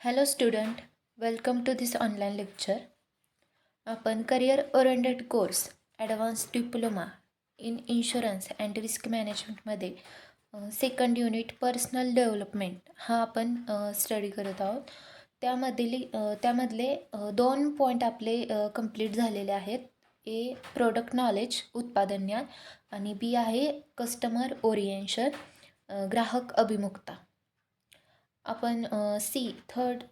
Hello student, welcome to this online lecture. आपण career oriented course advance diploma in insurance and risk मॅनेजमेंटमध्ये second unit personal development हा आपण study करत आहोत. त्यामधले 2 पॉईंट आपले कंप्लीट झालेले आहेत. ए प्रोडक्ट नॉलेज उत्पादन ज्ञान आणि बी आहे कस्टमर ओरिएंशन ग्राहक अभिमुखता. आपण थर्ड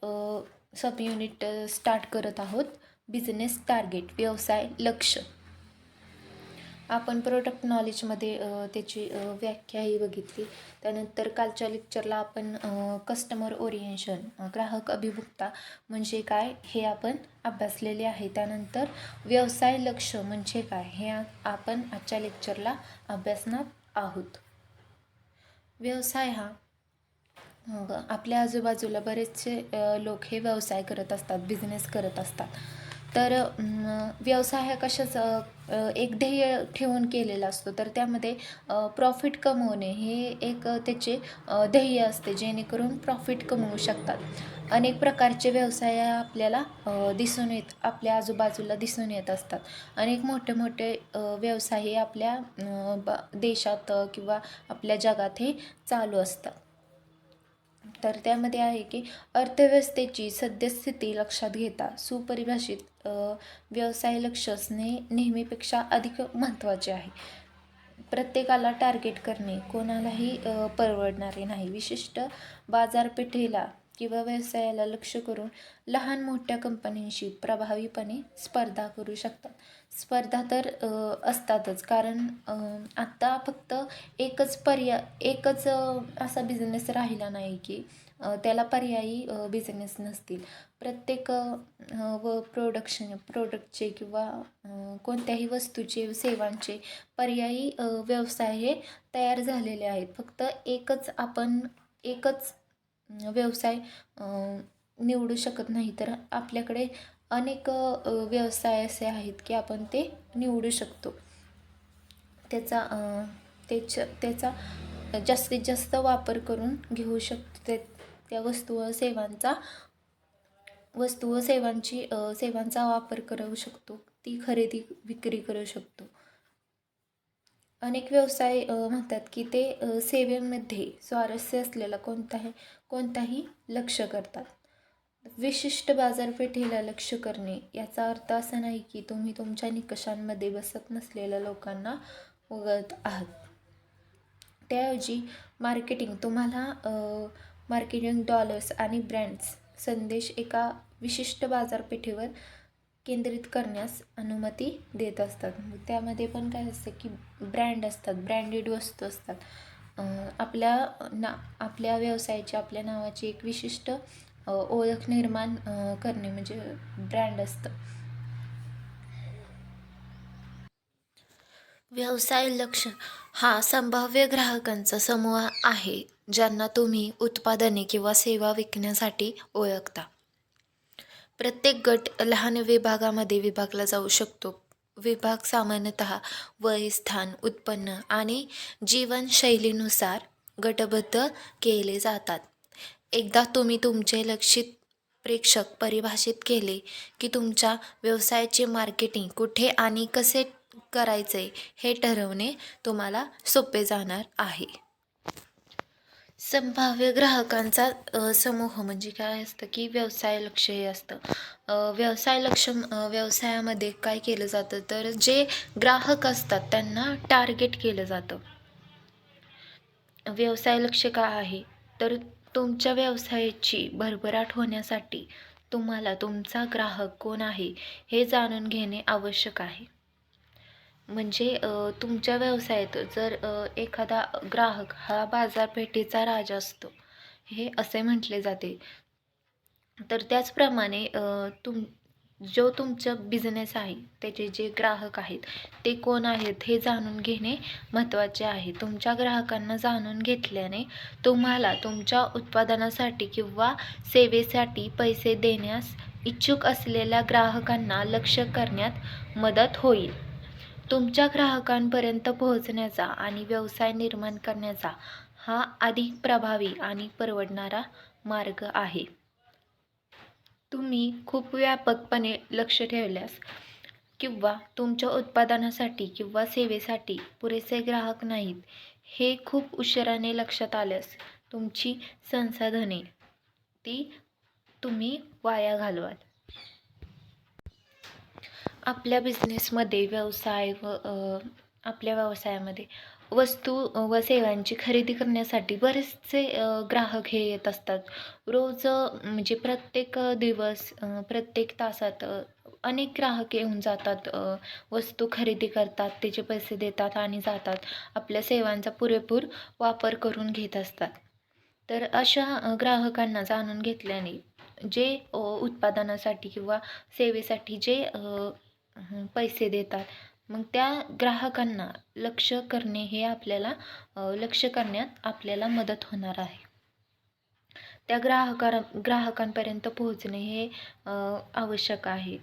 सब युनिट स्टार्ट करत आहोत. बिझनेस टार्गेट व्यवसाय लक्ष. आपण प्रोडक्ट नॉलेजमध्ये त्याची व्याख्याही बघितली. त्यानंतर कालच्या लेक्चरला आपण कस्टमर ओरिएंशन ग्राहक अभिमुखता म्हणजे काय हे आपण अभ्यासलेले आहे. त्यानंतर व्यवसाय लक्ष म्हणजे काय हे आपण आजच्या लेक्चरला अभ्यासणार आहोत. व्यवसाय हा आपल्या आजूबाजूला बरेचसे लोक हे व्यवसाय करत असतात, बिझनेस करत असतात. तर व्यवसाय हा कशाचा एक ध्येय ठेवून केलेला असतो. तर त्यामध्ये प्रॉफिट कमवणे हे एक त्याचे ध्येय असते, जेणेकरून प्रॉफिट कमवू शकतात. अनेक प्रकारचे व्यवसाय आपल्याला आपल्या आजूबाजूला दिसून येत असतात. अनेक मोठे मोठे व्यवसाय हे आपल्या देशात किंवा आपल्या जगात हे चालू असतात. तर त्यामध्ये आहे की अर्थव्यवस्थेची सद्यस्थिती लक्षात घेता सुपरिभाषित व्यवसाय लक्ष असणे नेहमीपेक्षा अधिक महत्त्वाचे आहे. प्रत्येकाला टार्गेट करणे कोणालाही परवडणारे नाही. विशिष्ट बाजारपेठेला किंवा व्यवसायाला लक्ष करून लहान मोठ्या कंपन्यांशी प्रभावीपणे स्पर्धा करू शकतात. स्पर्धा तर असतातच, कारण आत्ता फक्त एकच असा बिझनेस राहिला नाही की त्याला पर्यायी बिझनेस नसतील. प्रत्येक प्रोडक्टचे किंवा कोणत्याही वस्तूचे सेवांचे पर्यायी व्यवसाय हे तयार झालेले आहेत. फक्त एकच व्यवसाय निवडू शकत नाही, तर आपल्याकडे अनेक व्यवसाय असे आहेत की आपण ते निवडू शकतो. त्याचा जास्तीत जास्त वापर करून घेऊ शकतो. त्या वस्तू व सेवांचा वापर करू शकतो. ती खरेदी विक्री करू शकतो. अनेक व्यवसाय म्हणतात की ते सेवेमध्ये स्वारस्य असलेला कोणताही लक्ष करतात. विशिष्ट बाजारपेठेला लक्ष करणे याचा अर्थ असा नाही की तुम्ही तुमच्या निकषांमध्ये बसत नसलेल्या लोकांना वगळत आहात. त्याऐवजी मार्केटिंग डॉलर्स आणि ब्रँड्स संदेश एका विशिष्ट बाजारपेठेवर केंद्रित करण्यास अनुमती देत असतात. त्यामध्ये पण काय असतं की ब्रँड असतात, ब्रँडेड वस्तू असतात. आपल्या व्यवसायाची, आपल्या नावाची एक विशिष्ट ओळख निर्माण करणे म्हणजे ब्रँड असतं. व्यवसाय लक्ष हा संभाव्य ग्राहकांचा समूह आहे, ज्यांना तुम्ही उत्पादने किंवा सेवा विकण्यासाठी ओळखता. प्रत्येक गट लहान विभागामध्ये विभागला जाऊ शकतो. विभाग सामान्यतः वय, स्थान, उत्पन्न आणि जीवनशैलीनुसार गटबद्ध केले जातात. एकदा तुम्ही तुमचे लक्षित प्रेक्षक परिभाषित केले की तुमच्या व्यवसायाचे मार्केटिंग कुठे आणि कसे करायचे हे ठरवणे तुम्हाला सोपे जाणार आहे. संभाव्य ग्राहकांचा समूह म्हणजे काय असतं की व्यवसाय लक्ष हे असतं. व्यवसायामध्ये काय केलं जातं, तर जे ग्राहक असतात त्यांना टार्गेट केलं जातं. व्यवसाय लक्ष काय आहे, तर तुमच्या व्यवसायाची भरभराट होण्यासाठी तुम्हाला तुमचा ग्राहक कोण आहे हे जाणून घेणे आवश्यक आहे. म्हणजे तुमच्या व्यवसायात जर एखादा ग्राहक हा बाजारपेठेचा राजा असतो हे असे म्हटले जाते, तर त्याचप्रमाणे तुमचं बिझनेस आहे त्याचे जे ग्राहक आहेत ते कोण आहेत हे जाणून घेणे महत्त्वाचे आहे. तुमच्या ग्राहकांना जाणून घेतल्याने तुम्हाला तुमच्या उत्पादनासाठी किंवा सेवेसाठी पैसे देण्यास इच्छुक असलेल्या ग्राहकांना लक्ष्य करण्यात मदत होईल. तुमच्या ग्राहकांपर्यंत पोहोचण्याचा आणि व्यवसाय निर्माण करण्याचा हा अधिक प्रभावी आणि परवडणारा मार्ग आहे. तुम्ही खूप व्यापकपणे लक्ष ठेवल्यास किंवा तुमच्या उत्पादनासाठी किंवा सेवेसाठी पुरेसे ग्राहक नाहीत हे खूप उशिराने लक्षात आल्यास तुमची संसाधने ती तुम्ही वाया घालवाल. आपल्या बिझनेसमध्ये आपल्या व्यवसायामध्ये वस्तू व सेवांची खरेदी करण्यासाठी बरेचसे ग्राहक हे येत असतात. रोज म्हणजे प्रत्येक दिवस प्रत्येक तासात अनेक ग्राहक येऊन जातात. वस्तू खरेदी करतात, त्याचे पैसे देतात आणि जातात. आपल्या सेवांचा पुरेपूर वापर करून घेत असतात. तर अशा ग्राहकांना जाणून घेतल्याने जे उत्पादनासाठी किंवा सेवेसाठी जे पैसे देतात, मग त्या ग्राहकांना लक्ष करण्यात आपल्याला मदत होणार आहे. त्या ग्राहकांपर्यंत पोहोचणे हे आवश्यक आहे.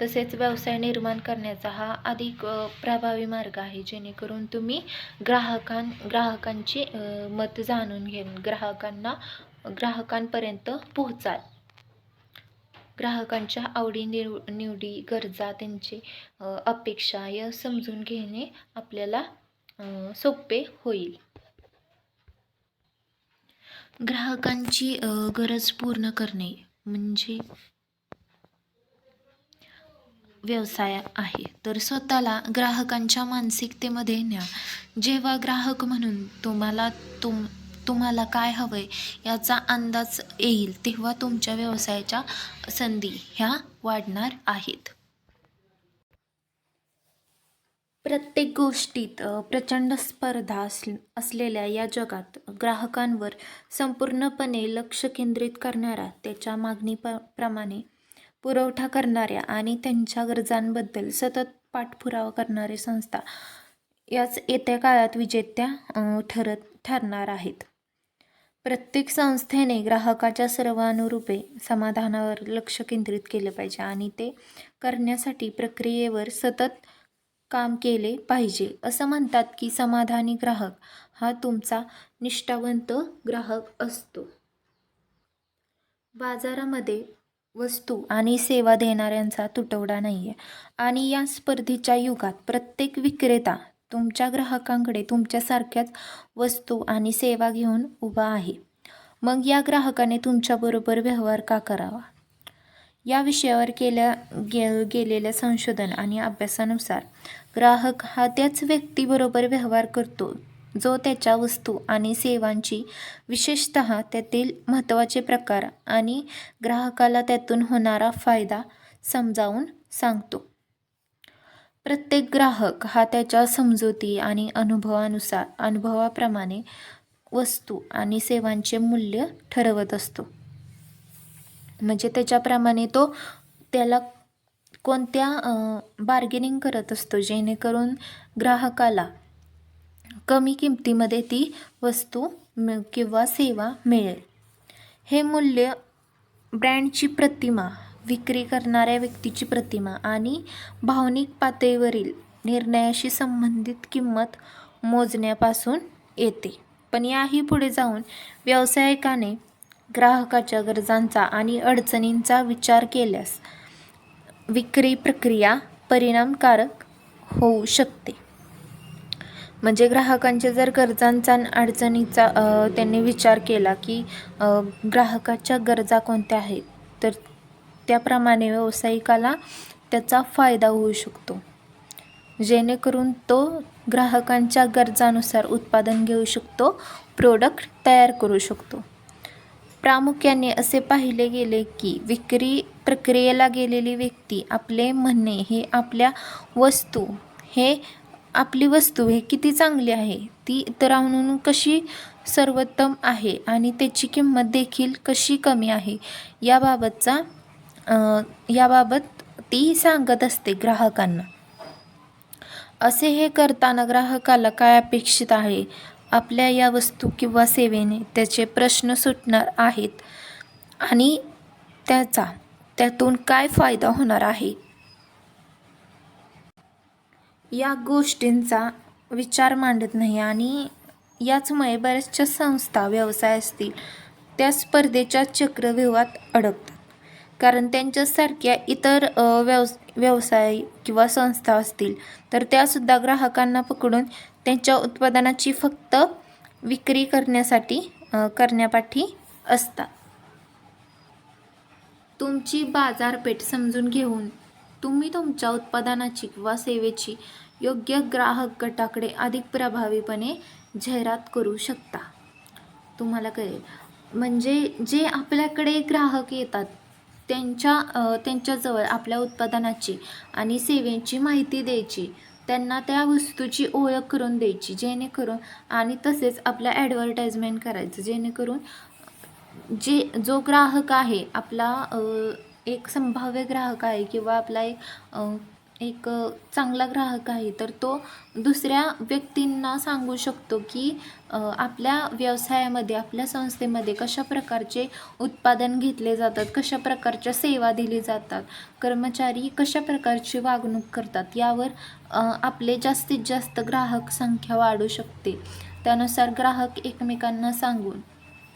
तसेच व्यवसाय निर्माण करण्याचा हा अधिक प्रभावी मार्ग आहे, जेणेकरून तुम्ही ग्राहकांची मत जाणून घेऊन ग्राहकांपर्यंत पोहोचाल. ग्राहकांच्या निवडी, गरजा, त्यांची अपेक्षा या समजून घेणे आपल्याला सोपे होईल. ग्राहकांची गरज पूर्ण करणे म्हणजे व्यवसाय आहे. तर स्वतःला ग्राहकांच्या मानसिकतेमध्ये न्या. जेव्हा ग्राहक म्हणून तुम्हाला काय हवंय याचा अंदाज येईल, तेव्हा तुमच्या व्यवसायाच्या संधी ह्या वाढणार आहेत. प्रत्येक गोष्टीत प्रचंड स्पर्धा असलेल्या या जगात ग्राहकांवर संपूर्णपणे लक्ष केंद्रित करणाऱ्या, त्याच्या मागणीप्रमाणे पुरवठा करणाऱ्या आणि त्यांच्या गरजांबद्दल सतत पाठपुरावा करणाऱ्या संस्था याच येत्या काळात विजेत्या ठरणार आहेत. प्रत्येक संस्थेने ग्राहकाच्या सर्वानुरूपे समाधानावर लक्ष केंद्रित केलं पाहिजे आणि ते करण्यासाठी प्रक्रियेवर सतत काम केले पाहिजे. असं म्हणतात की समाधानी ग्राहक हा तुमचा निष्ठावंत ग्राहक असतो. बाजारामध्ये वस्तू आणि सेवा देणाऱ्यांचा तुटवडा नाहीये आणि या स्पर्धेच्या युगात प्रत्येक विक्रेता तुमच्या ग्राहकांकडे तुमच्यासारख्याच वस्तू आणि सेवा घेऊन उभा आहे. मग या ग्राहकाने तुमच्याबरोबर व्यवहार का करावा? या विषयावर गेलेल्या संशोधन आणि अभ्यासानुसार ग्राहक हा त्याच व्यक्तीबरोबर व्यवहार करतो जो त्याच्या वस्तू आणि सेवांची, विशेषतः त्यातील महत्त्वाचे प्रकार आणि ग्राहकाला त्यातून होणारा फायदा समजावून सांगतो. प्रत्येक ग्राहक हा त्याच्या समजुती आणि अनुभवाप्रमाणे वस्तू आणि सेवांचे मूल्य ठरवत असतो. म्हणजे त्याच्याप्रमाणे तो त्याला कोणत्या बार्गेनिंग करत असतो, जेणेकरून ग्राहकाला कमी किमतीमध्ये ती वस्तू किंवा सेवा मिळेल. हे मूल्य ब्रँडची प्रतिमा, विक्री करणाऱ्या व्यक्तीची प्रतिमा आणि भावनिक पातळीवरील निर्णयाशी संबंधित किंमत मोजण्यापासून येते. पण याही पुढे जाऊन व्यावसायिकाने ग्राहकाच्या गरजांचा आणि अडचणींचा विचार केल्यास विक्री प्रक्रिया परिणामकारक होऊ शकते. म्हणजे ग्राहकांच्या जर गरजांचा आणि अडचणीचा त्यांनी विचार केला की ग्राहकाच्या गरजा कोणत्या आहेत, तर त्याप्रमाणे व्यावसायिकाला त्याचा फायदा होऊ शकतो, जेणेकरून तो ग्राहकांच्या गरजानुसार उत्पादन घेऊ शकतो, प्रोडक्ट तयार करू शकतो. प्रामुख्याने असे पाहिले गेले की विक्री प्रक्रियेला गेलेली व्यक्ती आपले म्हणणे हे आपली वस्तू हे किती चांगली आहे, ती इतरांहून कशी सर्वोत्तम आहे आणि त्याची किंमत देखील कशी कमी आहे याबाबत ती सांगत असते ग्राहकांना. असे हे करताना ग्राहकाला काय अपेक्षित आहे आपल्या या वस्तू किंवा सेवेने, त्याचे प्रश्न सुटणार आहेत आणि त्यातून काय फायदा होणार आहे या गोष्टींचा विचार मांडत नाही. आणि याचमुळे बऱ्याचशा संस्था, व्यवसाय असतील त्या स्पर्धेच्या चक्रव्यूहात अडकतात. कारण त्यांच्यासारख्या इतर व्यवसाय किंवा संस्था असतील तर त्यासुद्धा ग्राहकांना पकडून त्यांच्या उत्पादनाची फक्त विक्री करण्यापाठी असतात. तुमची बाजारपेठ समजून घेऊन तुम्ही तुमच्या उत्पादनाची किंवा सेवेची योग्य ग्राहक गटाकडे अधिक प्रभावीपणे जाहिरात करू शकता. तुम्हाला कळेल म्हणजे जे आपल्याकडे ग्राहक येतात त्यांच्याजवळ आपल्या उत्पादनाची आणि सेवेची माहिती द्यायची, त्यांना त्या वस्तूची ओळख करून द्यायची, जेणेकरून आणि तसेच आपल्या ॲडव्हर्टाइजमेंट करायचं, जेणेकरून जो ग्राहक आहे आपला एक संभाव्य ग्राहक आहे किंवा आपला एक चांगला ग्राहक आहे तर तो दुसऱ्या व्यक्तींना सांगू शकतो की आपल्या व्यवसायामध्ये आपल्या संस्थेमध्ये कशा प्रकारचे उत्पादन घेतले जातात, कशा प्रकारच्या सेवा दिली जातात, कर्मचारी कशा प्रकारची वागणूक करतात, यावर आपले जास्तीत जास्त ग्राहक संख्या वाढू शकते. त्यानुसार ग्राहक एकमेकांना सांगून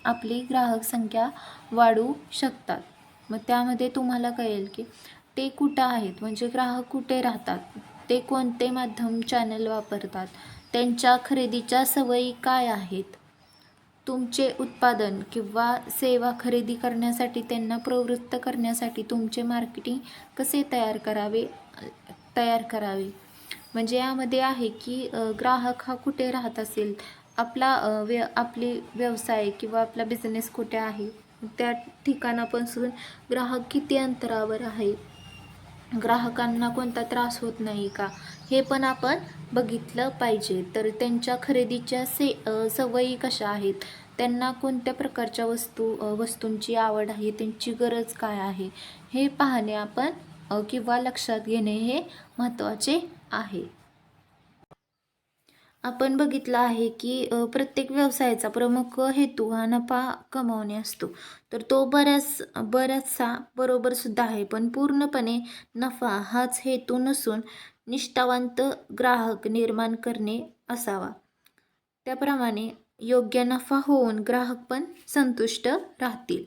आपली ग्राहक संख्या वाढवू शकतात. मग त्यामध्ये तुम्हाला कळेल की ते कुठं आहेत, म्हणजे ग्राहक कुठे राहतात, ते कोणते माध्यम चॅनल वापरतात, त्यांच्या खरेदीच्या सवयी काय आहेत, तुमचे उत्पादन किंवा सेवा खरेदी करण्यासाठी त्यांना प्रवृत्त करण्यासाठी तुमचे मार्केटिंग कसे तयार करावे. म्हणजे यामध्ये आहे की ग्राहक हा कुठे राहत असेल, आपली व्यवसाय किंवा आपला बिझनेस कुठे आहे, त्या ठिकाणापासून ग्राहक किती अंतरावर आहे, ग्राहकांना कोणता त्रास होत नाही का, हे पण आपण बघितलं पाहिजे. तर त्यांच्या खरेदीच्या सवयी कशा आहेत, त्यांना कोणत्या प्रकारच्या वस्तूंची आवड आहे, त्यांची गरज काय आहे, हे पाहणे आपण किंवा लक्षात घेणे हे महत्त्वाचे आहे. आपण बघितलं आहे की प्रत्येक व्यवसायाचा प्रमुख हेतू हा नफा कमावणे असतो. तर तो बराचसा बरोबर सुद्धा आहे, पण पूर्णपणे नफा हाच हेतू नसून निष्ठावंत ग्राहक निर्माण करणे असावा. त्याप्रमाणे योग्य नफा होऊन ग्राहक पण संतुष्ट राहतील.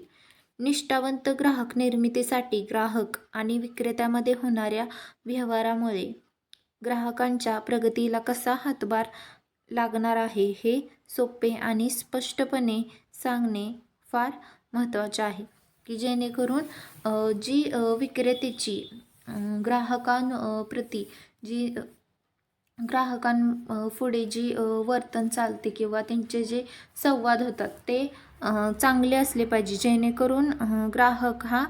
निष्ठावंत ग्राहक निर्मितीसाठी ग्राहक आणि विक्रेत्यामध्ये होणाऱ्या व्यवहारामुळे ग्राहकांच्या प्रगतीला कसा हातभार लागणार आहे हे सोपे आणि स्पष्टपणे सांगणे फार महत्त्वाचे आहे, की जेणेकरून जी विक्रेत्याची ग्राहकांप्रती ग्राहकांपुढे जी वर्तन चालते किंवा त्यांचे जे संवाद होतात ते चांगले असले पाहिजे, जेणेकरून ग्राहक हा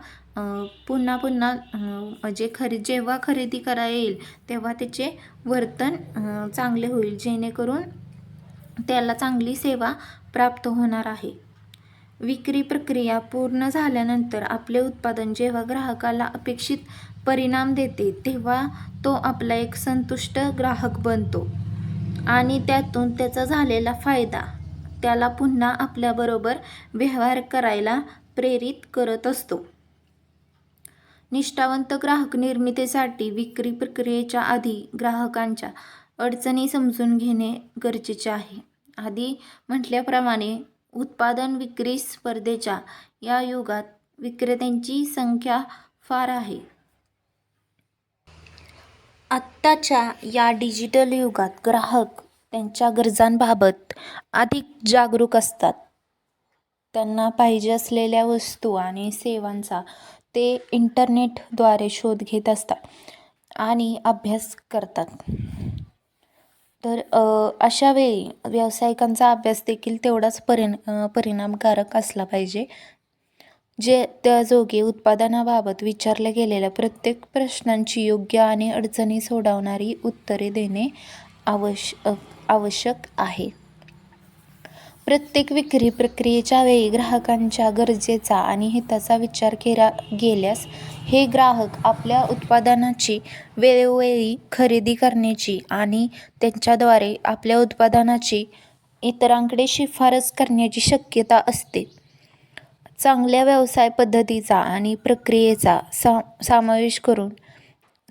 पुन्हा म्हणजे जेव्हा खरेदी करायला येईल तेव्हा त्याचे वर्तन चांगले होईल, जेणेकरून त्याला चांगली सेवा प्राप्त होणार आहे. विक्री प्रक्रिया पूर्ण झाल्यानंतर आपले उत्पादन जेव्हा ग्राहकाला अपेक्षित परिणाम देते तेव्हा तो आपला एक संतुष्ट ग्राहक बनतो आणि त्यातून त्याचा झालेला फायदा त्याला पुन्हा आपल्याबरोबर व्यवहार करायला प्रेरित करत असतो. निष्ठावंत ग्राहक निर्मितीसाठी विक्री प्रक्रियेच्या आधी ग्राहकांच्या अडचणी समजून घेणे गरजेचे आहे. आधी म्हटल्याप्रमाणे उत्पादन विक्री स्पर्धेच्या या युगात विक्रेत्यांची संख्या फार आहे. आत्ताच्या या डिजिटल युगात ग्राहक त्यांच्या गरजांबाबत अधिक जागरूक असतात. त्यांना पाहिजे असलेल्या वस्तू आणि सेवांचा ते इंटरनेटद्वारे शोध घेत असतात आणि अभ्यास करतात. तर अशा वेळी व्यावसायिकांचा अभ्यास देखील तेवढाच परिणामकारक असला पाहिजे. त्याजोगे उत्पादनाबाबत विचारल्या गेलेल्या प्रत्येक प्रश्नांची योग्य आणि अडचणी सोडवणारी उत्तरे देणे आवश्यक आहे. प्रत्येक विक्री प्रक्रियेच्या वेळी ग्राहकांच्या गरजेचा आणि हिताचा विचार केला गेल्यास हे ग्राहक आपल्या उत्पादनाची वेळोवेळी खरेदी करण्याची आणि त्यांच्याद्वारे आपल्या उत्पादनाची इतरांकडे शिफारस करण्याची शक्यता असते. चांगल्या व्यवसाय पद्धतीचा आणि प्रक्रियेचा समावेश करून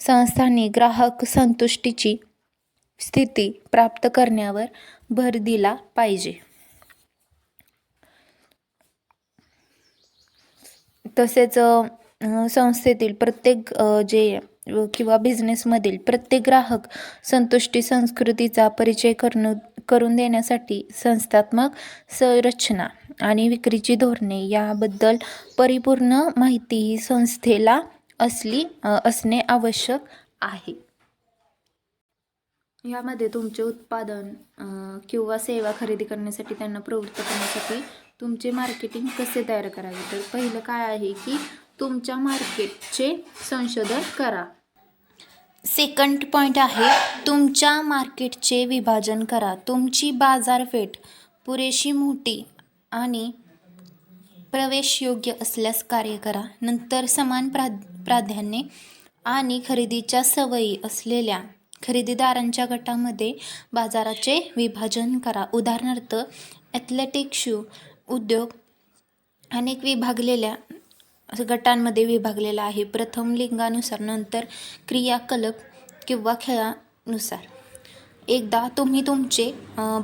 संस्थांनी ग्राहक संतुष्टीची स्थिती प्राप्त करण्यावर भर दिला पाहिजे. तसेच संस्थेतील प्रत्येक किंवा बिझनेसमधील प्रत्येक ग्राहक संतुष्टी संस्कृतीचा परिचय करून देण्यासाठी संस्थात्मक संरचना आणि विक्रीची धोरणे याबद्दल परिपूर्ण माहिती ही संस्थेला असणे आवश्यक आहे. यामध्ये तुमचे उत्पादन किंवा सेवा खरेदी करण्यासाठी त्यांना प्रवृत्त करण्यासाठी तुमचे मार्केटिंग कसे तयार करावे. तर पहिलं काय आहे की तुमच्या मार्केटचे संशोधन करा. सेकंड पॉईंट आहे तुमच्या मार्केटचे विभाजन करा. तुमची बाजारपेठ पुरेशी मोठी आणि प्रवेशयोग्य असल्यास कार्य करा. नंतर समान प्राधान्ये आणि खरेदीच्या सवयी असलेल्या खरेदीदारांच्या गटामध्ये बाजाराचे विभाजन करा. उदाहरणार्थ ॲथलेटिक शू उद्योग अनेक गटांमध्ये विभागलेला आहे. प्रथम लिंगानुसार, नंतर क्रियाकलाप किंवा खेळानुसार. एकदा तुम्ही तुमचे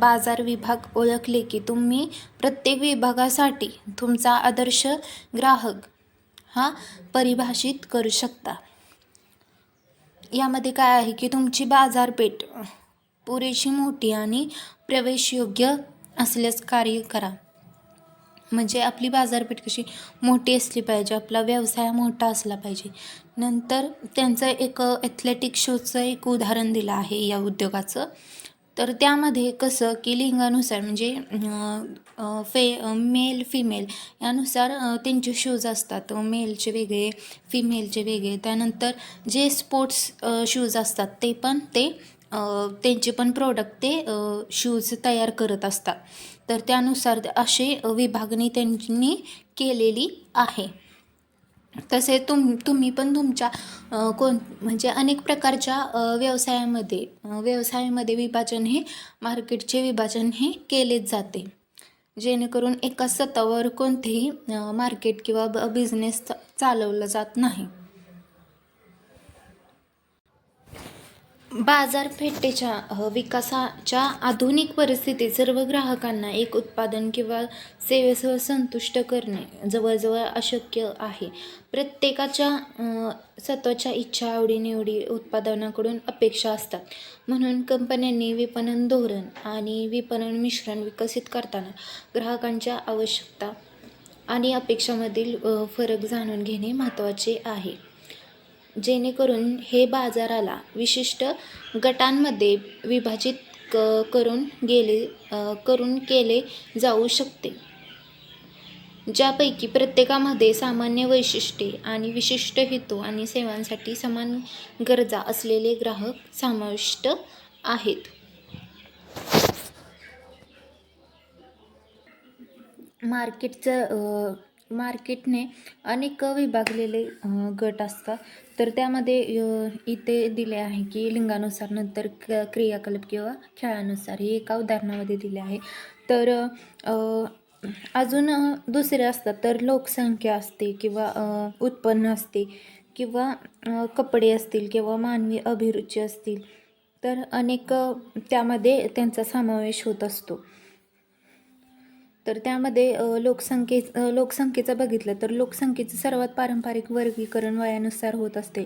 बाजार विभाग ओळखले की तुम्ही प्रत्येक विभागासाठी तुमचा आदर्श ग्राहक हा परिभाषित करू शकता. यामध्ये काय आहे की तुमची बाजारपेठ पुरेशी मोठी आणि प्रवेशयोग्य असल्यास कार्य करा. म्हणजे आपली बाजारपेठ कशी मोठी असली पाहिजे, आपला व्यवसाय मोठा असला पाहिजे. नंतर त्यांचं एक ॲथलेटिक शोचं एक उदाहरण दिलं आहे या उद्योगाचं. तर त्यामध्ये कसं की लिंगानुसार म्हणजे मेल फिमेल यानुसार त्यांचे शूज असतात. मेलचे वेगळे, फिमेलचे वेगळे. त्यानंतर जे स्पोर्ट्स शूज असतात ते त्यांचे पण प्रोडक्ट ते शूज तयार करत असतात. तर त्यानुसार अशी विभागणी त्यांनी केलेली आहे. तसे तुम्ही पण तुमच्या म्हणजे अनेक प्रकारच्या व्यवसायामध्ये विभाजन हे मार्केटचे विभाजन हे केलेच जाते, जेणेकरून एका स्वतःवर कोणतेही मार्केट किंवा बिझनेस चालवला जात नाही. बाजारपेठेच्या विकासाच्या आधुनिक परिस्थितीत सर्व ग्राहकांना एक उत्पादन किंवा सेवेसह संतुष्ट करणे जवळजवळ अशक्य आहे. प्रत्येकाच्या स्वतःच्या इच्छा, आवडीनिवडी, उत्पादनाकडून अपेक्षा असतात. म्हणून कंपन्यांनी विपणन धोरण आणि विपणन मिश्रण विकसित करताना ग्राहकांच्या आवश्यकता आणि अपेक्षांमधील फरक जाणून घेणे महत्त्वाचे आहे, जेणेकरून हे बाजाराला विशिष्ट गटांमध्ये विभाजित करून केले जाऊ शकते, ज्यापैकी प्रत्येकामध्ये सामान्य वैशिष्ट्ये आणि विशिष्ट हेतू आणि सेवांसाठी समान गरजा असलेले ग्राहक समाविष्ट आहेत. मार्केटने अनेक विभागलेले गट असतात. तर त्यामध्ये इथे दिले आहे की लिंगानुसार, नंतर क्रियाकलाप किंवा खेळानुसार, हे एका उदाहरणामध्ये दिले आहे. तर अजून दुसरे असतात. तर लोकसंख्या असते किंवा उत्पन्न असते किंवा कपडे असतील किंवा मानवी अभिरुची असतील. तर अनेक त्यामध्ये त्यांचा समावेश होत असतो. तर त्यामध्ये लोकसंख्येचं बघितलं तर लोकसंख्येचं सर्वात पारंपरिक वर्गीकरण वयानुसार होत असते.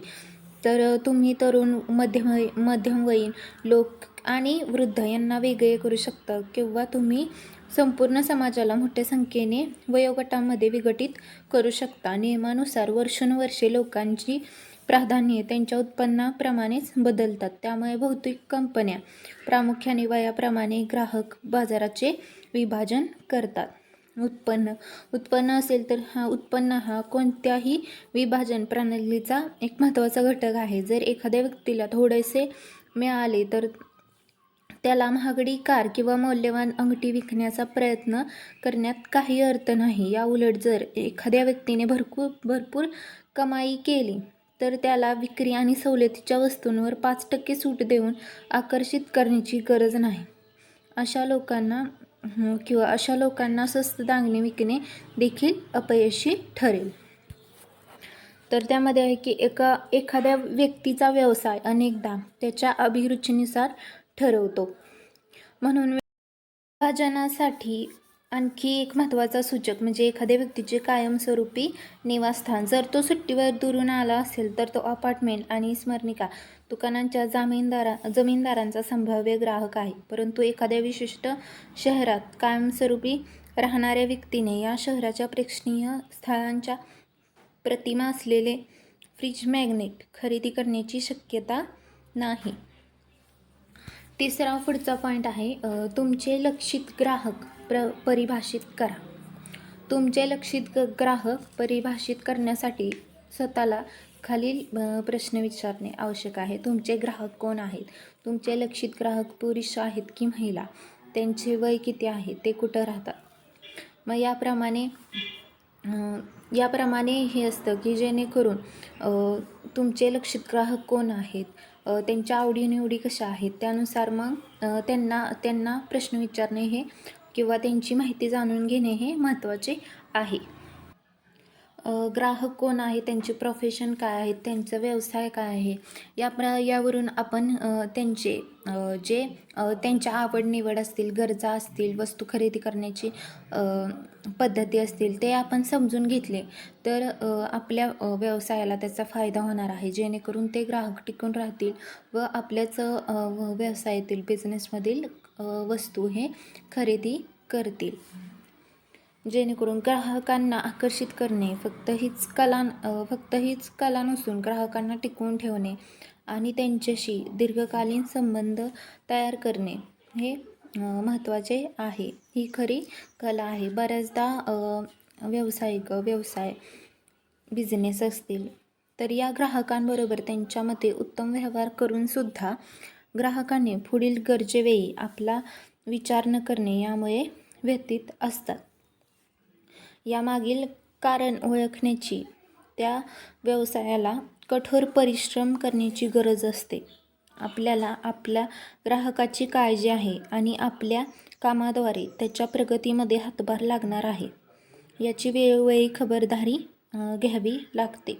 तर तुम्ही तरुण, मध्यमवयीन लोक आणि वृद्ध यांना वेगळे करू शकता किंवा तुम्ही संपूर्ण समाजाला मोठ्या संख्येने वयोगटामध्ये विघटित करू शकता. नियमानुसार वर्षानुवर्षे लोकांची प्राधान्ये त्यांच्या उत्पन्नाप्रमाणेच बदलतात. त्यामुळे बहुतेक कंपन्या प्रामुख्याने वयाप्रमाणे ग्राहक बाजाराचे विभाजन करतात. उत्पन्न असेल तर उत्पन्न हा कोणत्याही विभाजन प्रणालीचा एक महत्त्वाचा घटक आहे. जर एखाद्या व्यक्तीला थोडेसे मिळाले तर त्याला महागडी कार किंवा मौल्यवान अंगठी विकण्याचा प्रयत्न करण्यात काही अर्थ नाही. याउलट जर एखाद्या व्यक्तीने भरपूर कमाई केली तर त्याला विक्री आणि सवलतीच्या वस्तूंवर 5% सूट देऊन आकर्षित करण्याची गरज नाही. अशा लोकांना स्वस्त दागिने विकणे देखील अपयशी ठरेल. तर त्यामध्ये आहे की एखाद्या व्यक्तीचा व्यवसाय अनेकदा त्याच्या अभिरुचीनुसार ठरवतो. म्हणून विभाजनासाठी आणखी एक महत्त्वाचा सूचक म्हणजे एखाद्या व्यक्तीचे कायमस्वरूपी निवासस्थान. जर तो सुट्टीवर दुरून आला असेल तर तो अपार्टमेंट आणि स्मरणिका दुकानांच्या जमीनदारांचा संभाव्य ग्राहक आहे. परंतु एखाद्या विशिष्ट शहरात कायमस्वरूपी राहणाऱ्या व्यक्तीने या शहराच्या प्रेक्षणीय स्थळांच्या प्रतिमा असलेले फ्रीज मॅग्नेट खरेदी करण्याची शक्यता नाही. तिसरा पुढचा पॉईंट आहे तुमचे लक्षित ग्राहक परिभाषित करा. तुमचे लक्षित ग्राहक परिभाषित करण्यासाठी स्वतःला खालील प्रश्न विचारणे आवश्यक आहे. तुमचे ग्राहक कोण आहेत? तुमचे लक्षित ग्राहक पुरुष आहेत की महिला? त्यांचे वय किती आहे? ते कुठं राहतात? मग याप्रमाणे हे असतं की जेणेकरून तुमचे लक्षित ग्राहक कोण आहेत, त्यांच्या आवडीनिवडी कशा आहेत, त्यानुसार मग त्यांना प्रश्न विचारणे हे किंवा त्यांची माहिती जाणून घेणे हे महत्त्वाचे आहे. ग्राहक कोण आहे, त्यांचे प्रोफेशन काय आहे, त्यांचा व्यवसाय काय आहे, यावरून आपण त्यांच्या आवड-निवड असतील, गरजा असतील, वस्तू खरेदी करण्याची पद्धती असतील ते आपण समजून घेतले तर आपल्या व्यवसायाला त्याचा फायदा होणार आहे. जेणेकरून ते ग्राहक टिकून राहतील व आपल्याच व्यवसायातील बिझनेसमधील वस्तू हे खरेदी करतील. जेणेकरून ग्राहकांना आकर्षित करणे फक्त हीच कला नसून ग्राहकांना टिकवून ठेवणे आणि त्यांच्याशी दीर्घकालीन संबंध तयार करणे हे महत्त्वाचे आहे. ही खरी कला आहे. बऱ्याचदा व्यवसाय बिझनेस असतील तर या ग्राहकांबरोबर त्यांच्या मते उत्तम व्यवहार करून सुद्धा ग्राहकांनी पुढील गरजेवेळी आपला विचार न करणे यामुळे व्यथित असतात. यामागील कारण ओळखण्याची त्या व्यवसायाला कठोर परिश्रम करण्याची गरज असते. आपल्याला आपल्या ग्राहकाची काळजी आहे आणि आपल्या कामाद्वारे त्याच्या प्रगतीमध्ये हातभार लागणार आहे याची वेळोवेळी खबरदारी घ्यावी लागते.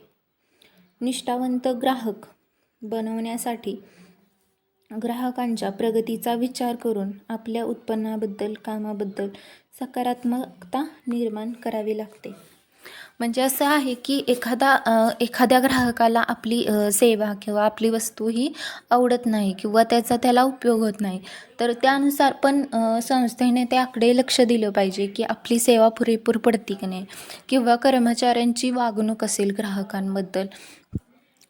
निष्ठावंत ग्राहक बनवण्यासाठी ग्राहकांच्या प्रगतीचा विचार करून आपल्या उत्पन्नाबद्दल, कामाबद्दल सकारात्मकता निर्माण करावी लागते. म्हणजे असं आहे की एखाद्या ग्राहकाला आपली सेवा किंवा आपली वस्तू ही आवडत नाही किंवा त्याला उपयोग होत नाही तर त्यानुसार पण संस्थेने त्याकडे लक्ष दिलं पाहिजे की आपली सेवा पुरेपूर पडते की नाही किंवा कर्मचाऱ्यांची वागणूक असेल ग्राहकांबद्दल.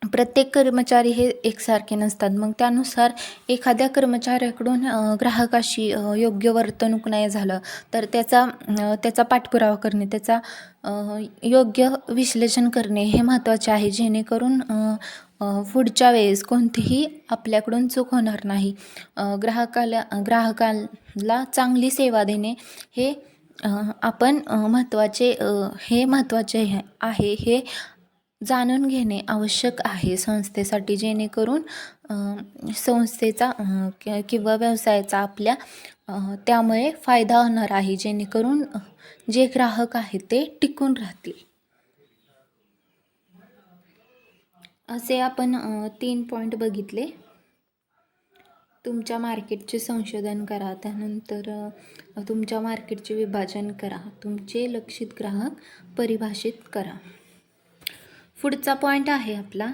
प्रत्येक कर्मचारी हे एकसारखे नसतात. मग त्यानुसार एखाद्या कर्मचाऱ्याकडून ग्राहकाशी योग्य वर्तणूक नाही झालं तर त्याचा पाठपुरावा करणे, त्याचा योग्य विश्लेषण करणे हे महत्त्वाचे आहे. जेणेकरून पुढच्या वेळेस कोणतीही आपल्याकडून चूक होणार नाही. ग्राहकाला चांगली सेवा देणे हे महत्त्वाचे आहे हे जाणून घेणे आवश्यक आहे संस्थेसाठी. जेणेकरून संस्थेचा किंवा व्यवसायाचा आपल्या त्यामुळे फायदा होणार आहे. जेणेकरून जे ग्राहक आहेत ते टिकून राहतील. असे आपण 3 पॉईंट बघितले. तुमच्या मार्केटचे संशोधन करा, त्यानंतर तुमच्या मार्केटचे विभाजन करा, तुमचे लक्षित ग्राहक परिभाषित करा. पुढचा पॉईंट आहे आपला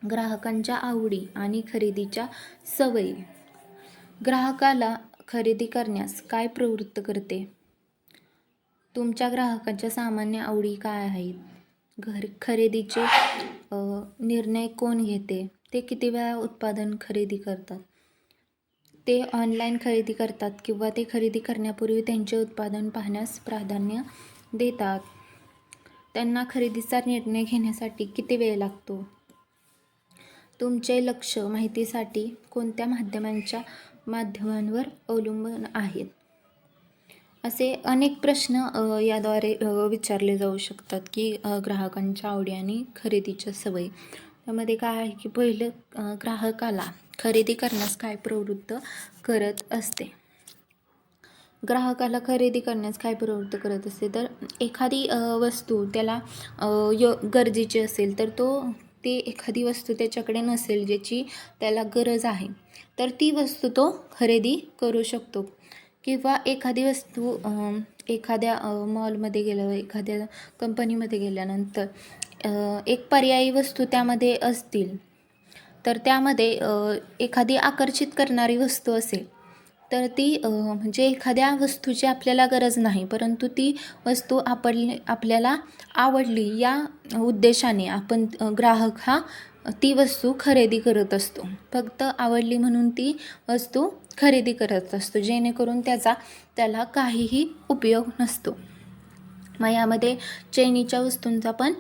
ग्राहकांच्या आवडी आणि खरेदीच्या सवयी. ग्राहकाला खरेदी करण्यास काय प्रवृत्त करते? तुमच्या ग्राहकांच्या सामान्य आवडी काय आहेत? खरेदीचे निर्णय कोण घेते? ते किती वेळा उत्पादन खरेदी करतात? ते ऑनलाईन खरेदी करतात किंवा ते खरेदी करण्यापूर्वी त्यांचे उत्पादन पाहण्यास प्राधान्य देतात? त्यांना खरेदीचा निर्णय घेण्यासाठी किती वेळ लागतो? तुमचे लक्ष माहितीसाठी कोणत्या माध्यमांवर अवलंबून आहेत? असे अनेक प्रश्न याद्वारे विचारले जाऊ शकतात की ग्राहकांच्या आवडी आणि खरेदीच्या सवयी. त्यामध्ये काय आहे की पहिलं ग्राहकाला खरेदी करण्यास काय प्रवृत्त करत असते? ग्राहकाला खरेदी करण्यास काय प्रवृत्त करत असते तर एखादी वस्तू त्याला गरजेची असेल तर ती एखादी वस्तू त्याच्याकडे नसेल ज्याची त्याला गरज आहे तर ती वस्तू तो खरेदी करू शकतो. किंवा एखादी वस्तू एखाद्या मॉलमध्ये गेलं, एखाद्या कंपनीमध्ये गेल्यानंतर एक पर्यायी वस्तू त्यामध्ये असतील, तर त्यामध्ये एखादी आकर्षित करणारी वस्तू असेल, तर ती म्हणजे एखाद्या वस्तूची आपल्याला गरज नाही, परंतु ती वस्तू आपल्याला आवडली या उद्देशाने आपण ग्राहक हा ती वस्तू खरेदी करत असतो. फक्त आवडली म्हणून ती वस्तू खरेदी करत असतो, जेणेकरून त्याला काहीही उपयोग नसतो. मग यामध्ये चैनीच्या वस्तूंचा पण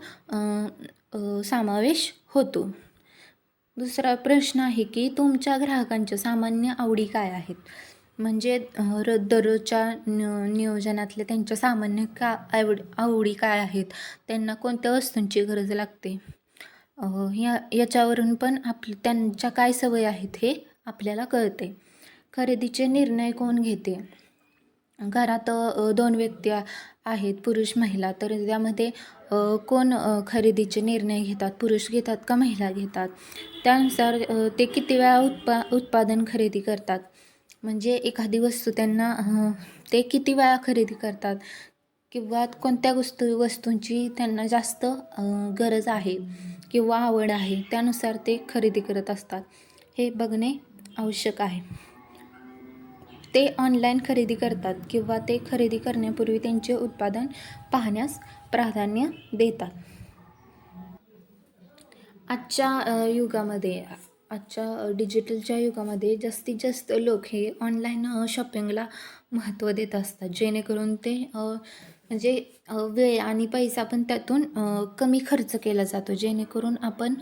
समावेश होतो. दुसरा प्रश्न आहे की तुमच्या ग्राहकांच्या सामान्य आवडी काय आहेत? म्हणजे दररोजच्या नियोजनातले त्यांच्या सामान्य आवडी काय आहेत? त्यांना कोणत्या वस्तूंची गरज लागते? याच्यावरून पण त्यांच्या काय सवयी आहेत हे आपल्याला कळते. खरेदीचे निर्णय कोण घेते? घरात 2 व्यक्ती आहेत, पुरुष महिला, तर त्यामध्ये कोण खरेदीचे निर्णय घेतात? पुरुष घेतात का महिला घेतात? त्यानुसार ते किती वेळा उत्पादन खरेदी करतात, म्हणजे एखादी वस्तू त्यांना ते किती वेळा खरेदी करतात किंवा कोणत्या वस्तूंची त्यांना जास्त गरज आहे किंवा आवड आहे, त्यानुसार ते खरेदी करत असतात, हे बघणे आवश्यक आहे. ते ऑनलाईन खरेदी करतात किंवा ते खरेदी करण्यापूर्वी त्यांचे उत्पादन पाहण्यास प्राधान्य देतात. आजच्या डिजिटलच्या युगामध्ये जास्तीत जास्त लोक हे ऑनलाईन शॉपिंगला महत्त्व देत असतात, जेणेकरून ते म्हणजे वेळ आणि पैसा पण त्यातून कमी खर्च केला जातो, जेणेकरून आपण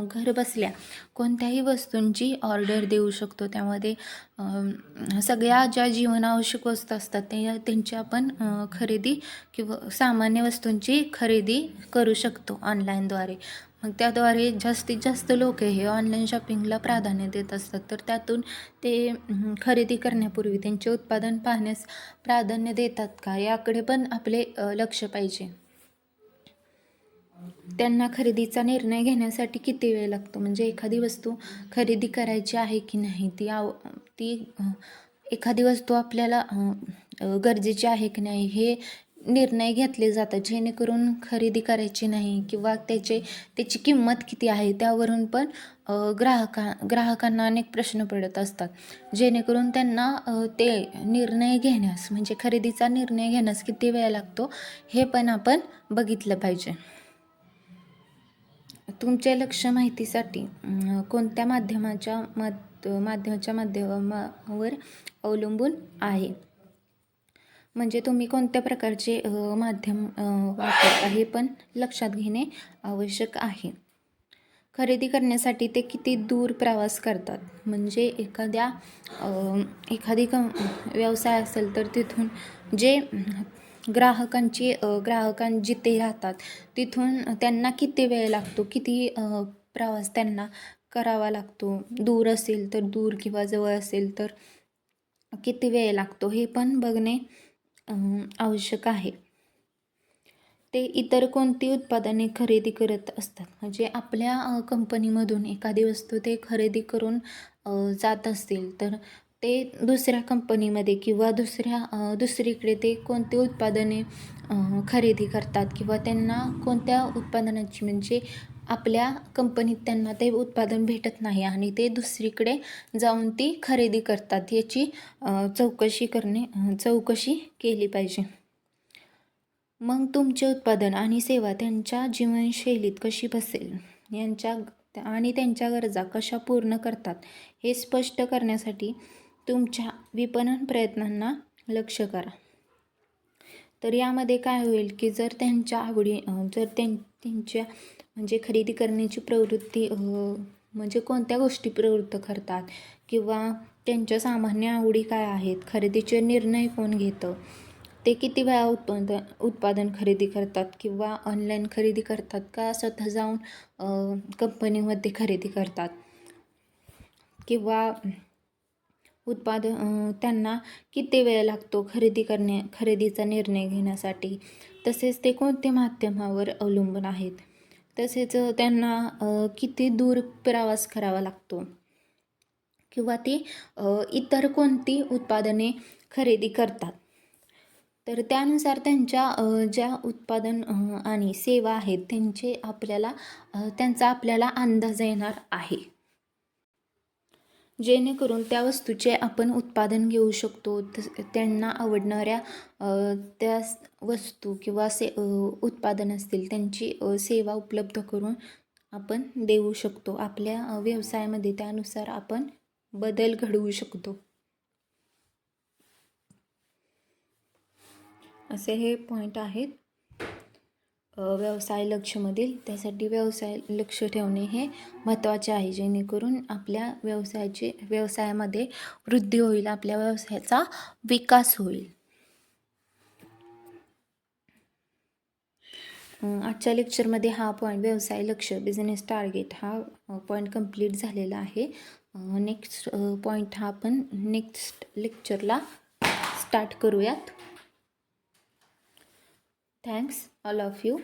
घर बसल्या कोणत्याही वस्तूंची ऑर्डर देऊ शकतो. त्यामध्ये सगळ्या ज्या जीवनावश्यक वस्तू असतात त्यांची आपण खरेदी किंवा सामान्य वस्तूंची खरेदी करू शकतो ऑनलाईनद्वारे. मग त्याद्वारे जास्तीत जास्त लोक हे ऑनलाईन शॉपिंगला प्राधान्य देत असतात, तर त्यातून ते खरेदी करण्यापूर्वी त्यांचे उत्पादन पाहण्यास प्राधान्य देतात का, याकडे पण आपले लक्ष पाहिजे. त्यांना खरेदीचा निर्णय घेण्यासाठी किती वेळ लागतो? म्हणजे एखादी वस्तू खरेदी करायची आहे की नाही, ती एखादी वस्तू आपल्याला गरजेची आहे की नाही हे निर्णय घेतले जातात, जेणेकरून खरेदी करायची नाही किंवा त्याची किंमत किती आहे त्यावरून पण ग्राहकांना अनेक प्रश्न पडत असतात, जेणेकरून त्यांना ते निर्णय घेण्यास म्हणजे खरेदीचा निर्णय घेण्यास किती वेळ लागतो हे पण आपण बघितलं पाहिजे. तुमचे लक्ष माहितीसाठी कोणत्या माध्यमाच्या माध्यमावर अवलंबून आहे? म्हणजे तुम्ही कोणत्या प्रकारचे माध्यम वापरता हे पण लक्षात घेणे आवश्यक आहे. खरेदी करण्यासाठी ते किती दूर प्रवास करतात? म्हणजे एखादी व्यवसाय असेल तर तिथून जे ग्राहकां जिथे राहतात तिथून त्यांना किती वेळ लागतो, किती प्रवास त्यांना करावा लागतो, दूर असेल तर दूर किंवा जवळ असेल तर किती वेळ लागतो हे पण बघणे आवश्यक आहे. ते इतर कोणती उत्पादने खरेदी करत असतात? म्हणजे आपल्या कंपनीमधून एखादी वस्तू ते खरेदी करून जात असतील, तर ते दुसऱ्या कंपनीमध्ये किंवा दुसरीकडे ते कोणती उत्पादने खरेदी करतात किंवा त्यांना कोणत्या उत्पादनाची म्हणजे आपल्या कंपनीत त्यांना ते उत्पादन भेटत नाही आणि ते दुसरीकडे जाऊन ती खरेदी करतात, याची चौकशी केली पाहिजे. मग तुमचे उत्पादन आणि सेवा त्यांच्या जीवनशैलीत कशी बसेल आणि त्यांच्या गरजा कशा पूर्ण करतात हे स्पष्ट करण्यासाठी तुमच्या विपणन प्रयत्नांना लक्ष करा. तर यामध्ये काय होईल की जर त्यांच्या आवडी त्यांच्या म्हणजे खरेदी करण्याची प्रवृत्ती म्हणजे कोणत्या गोष्टी प्रवृत्त करतात किंवा त्यांच्या सामान्य आवडी काय आहेत, खरेदीचे निर्णय कोण घेतं, ते किती वेळा उत्पादन खरेदी करतात किंवा ऑनलाईन खरेदी करतात का स्वतः जाऊन कंपनीमध्ये खरेदी करतात किंवा त्यांना किती वेळ लागतो खरेदीचा निर्णय घेण्यासाठी, तसेच ते कोणत्या माध्यमावर अवलंबून आहेत, तसेच त्यांना किती दूर प्रवास करावा लागतो किंवा ती इतर कोणती उत्पादने खरेदी करतात. तर त्यानुसार त्यांच्या ज्या उत्पादन आणि सेवा आहेत त्यांचा आपल्याला अंदाज येणार आहे. जेणेकरून त्या वस्तूचे आपण उत्पादन घेऊ शकतो. त्यांना आवडणाऱ्या त्या वस्तू किंवा उत्पादन असतील त्यांची सेवा उपलब्ध करून आपण देऊ शकतो. आपल्या व्यवसायामध्ये त्यानुसार आपण बदल घडवू शकतो. असे हे पॉईंट आहेत व्यवसाय लक्षमधील. त्यासाठी व्यवसाय लक्ष ठेवणे हे महत्त्वाचे आहे, जेणेकरून आपल्या व्यवसायामध्ये वृद्धी होईल, आपल्या व्यवसायाचा विकास होईल. आजच्या लेक्चरमध्ये हा पॉईंट व्यवसाय लक्ष बिझनेस टार्गेट हा पॉईंट कंप्लीट झालेला आहे. नेक्स्ट पॉईंट हा आपण नेक्स्ट लेक्चरला स्टार्ट करूयात. Thanks all of you.